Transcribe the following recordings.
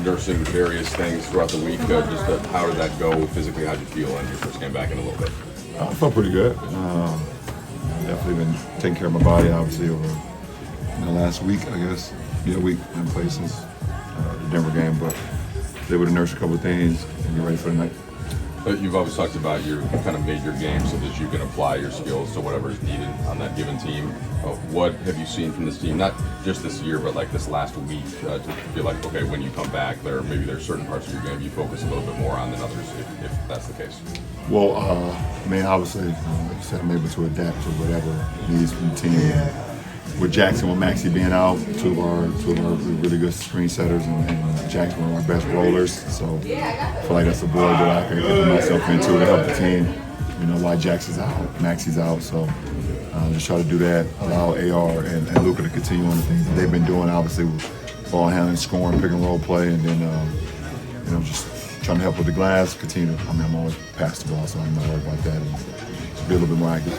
nursing various things throughout the week. How did that go physically? How did you feel on your first game back in a little bit? I felt pretty good. Definitely been taking care of my body, obviously, over the last week, I guess. Yeah, week. I haven't played since the Denver game, but able to nurse a couple of things and get ready for the night. You've always talked about you kind of made your game so that you can apply your skills to whatever is needed on that given team. What have you seen from this team, not just this year, but like this last week, to feel like, okay, when you come back, maybe there's certain parts of your game you focus a little bit more on than others, if that's the case? Well, I mean, obviously, like you said, I'm able to adapt to whatever needs from the team. With Jackson, with Maxie being out, two of our really good screen setters, and Jackson one of our best rollers. So I feel like that's a void that I can put myself into to help the team. You know, why Jackson's out, Maxie's out. So just try to do that, allow AR and Luka to continue on the things that they've been doing, obviously with ball handling, scoring, pick and roll play, and then just trying to help with the glass, continue to, I'm always pass the ball, so I'm not worried about that, and just be a little bit more accurate.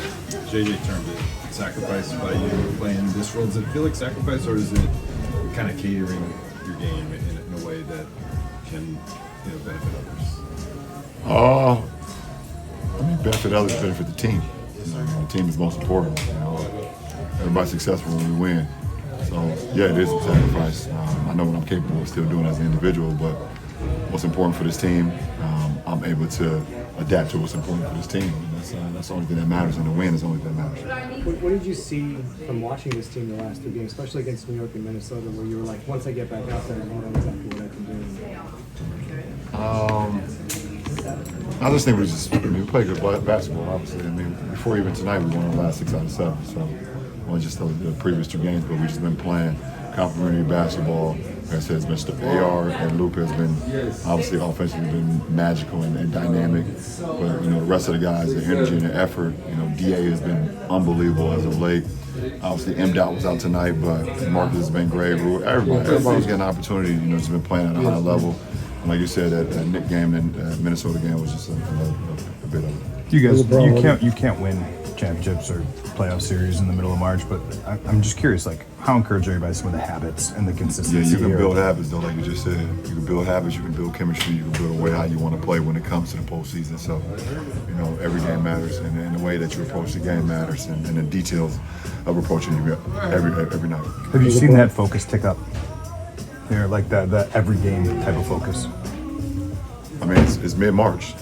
JJ termed it sacrifice by you playing this role. Does it feel like sacrifice, or is it kind of catering your game in a way that can benefit others? I mean, benefit others, benefit the team. The team is most important. Everybody's successful when we win. So, yeah, it is a sacrifice. I know what I'm capable of still doing as an individual, but what's important for this team, I'm able to adapt to what's important for this team. That's the only thing that matters, and the win is the only thing that matters. What did you see from watching this team the last two games, especially against New York and Minnesota, where you were like, once I get back out there, I know exactly what I can do? I just think we played good basketball, obviously. I mean, before even tonight, we won the last 6 out of 7. So, well, just the previous 2 games, but we just been playing complementary basketball. Like I said, it's been AR and Luka has been obviously offensively been magical and dynamic. But the rest of the guys, the energy and the effort. DA has been unbelievable as of late. Obviously, M. was out tonight, but Marcus has been great. Everybody's getting an opportunity. Just been playing at a high level. And like you said, that Knick game and Minnesota game was just a bit of it. You guys, you can't win championships or playoff series in the middle of March, but I'm just curious, like, how encouraged are you by some of the habits and the consistency? Yeah, you can build habits, though, like you just said. You can build habits, you can build chemistry, you can build a way how you want to play when it comes to the postseason. So, every game matters, and the way that you approach the game matters, and the details of approaching you every night. Have you seen that focus tick up? Like the every game type of focus? I mean, it's mid-March.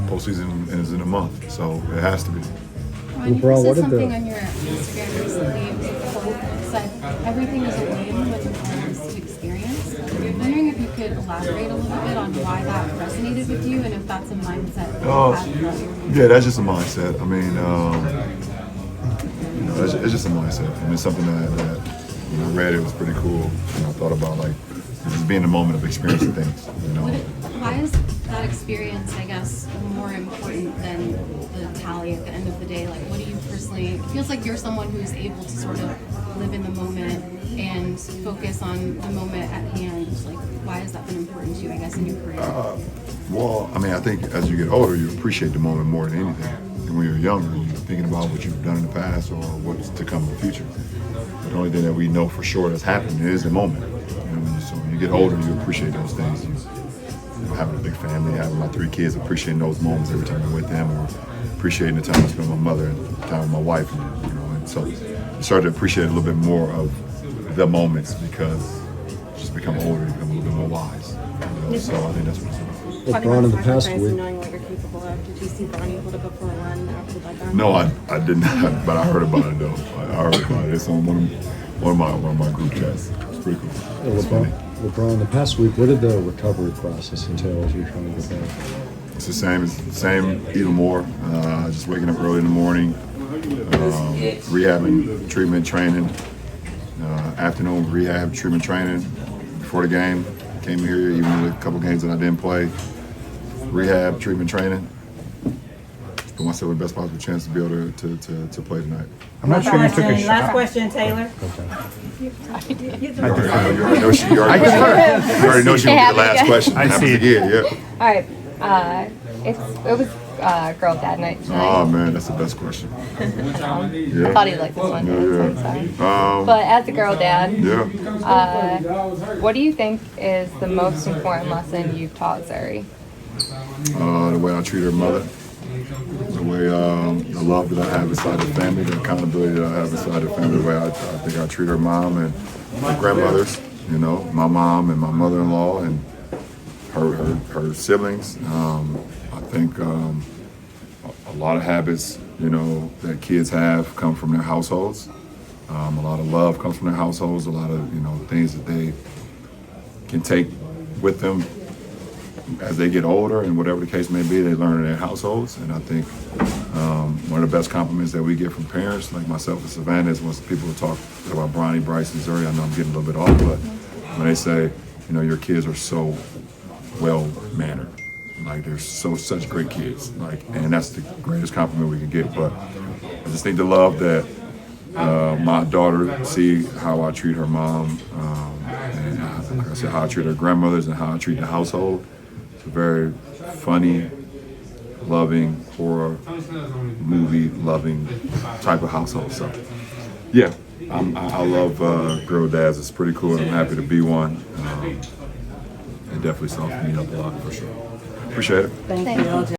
Postseason is in a month, so it has to be. Ron, you said something on your Instagram recently. Said everything is a win with this experience. I'm wondering if you could elaborate a little bit on why that resonated with you, and if that's a mindset that you have throughout your career. Yeah, that's just a mindset. I mean, it's just a mindset. I mean, it's something that when I read it was pretty cool. I thought about just being in the moment of experiencing things. Why is that experience, I guess, more important than the tally at the end of the day? Like, what do you personally? It feels like you're someone who's able to sort of live in the moment and focus on the moment at hand. Like, why has that been important to you, I guess, in your career? Well, I mean, I think as you get older, you appreciate the moment more than anything. And when you're younger, you're thinking about what you've done in the past or what's to come in the future. But the only thing that we know for sure that's happening is the moment. So when you get older, you appreciate those things. Having a big family, having my 3 kids, appreciating those moments every time I'm with them, or appreciating the time I spend with my mother and the time with my wife. And so you start to appreciate a little bit more of the moments because you just become older, you become a little bit more wise. So I think that's what it's about. LeBron in the past week. Knowing what you're capable of, did you see Bronny able to go for a run after that game? No, I did not, but I heard about it though. I heard about it. It's on one of my group chats. It's pretty cool. LeBron, the past week, what did the recovery process entail as you're trying to get back? It's the same, even more. Just waking up early in the morning, rehabbing, treatment, training. Afternoon rehab, treatment, training. Before the game, came here, even with a couple games that I didn't play. Rehab, treatment, training. Put myself in the best possible chance to be able to play tonight. I'm not sure you took a shot. Last question, Taylor. You already know she would be the last question. I see it. Yeah. All right. It girl dad night tonight? Oh man, that's the best question. I thought he'd like this one. So sorry. But as a girl dad, what do you think is the most important lesson you've taught Zuri? The way I treat her mother, the way the love that I have inside the family, the accountability that I have inside the family, the way I think I treat her mom and my grandmothers, you know, my mom and my mother-in-law and her siblings. I think a lot of habits, you know, that kids have come from their households. A lot of love comes from their households. A lot of, you know, things that they can take with them as they get older, and whatever the case may be, they learn in their households. And I think one of the best compliments that we get from parents, like myself and Savannah, is when people talk about Bronny, Bryce, and Zuri. I know I'm getting a little bit off, but when they say, you know, your kids are so well-mannered, like they're such great kids, like, and that's the greatest compliment we can get. But I just think the love that my daughter see how I treat her mom, and like I said, how I treat her grandmothers and how I treat the household. It's a very funny, loving, horror movie loving type of household. So yeah, I love girl dads. It's pretty cool. I'm happy to be one, and definitely softened me up a lot for sure. Appreciate it. Thank you.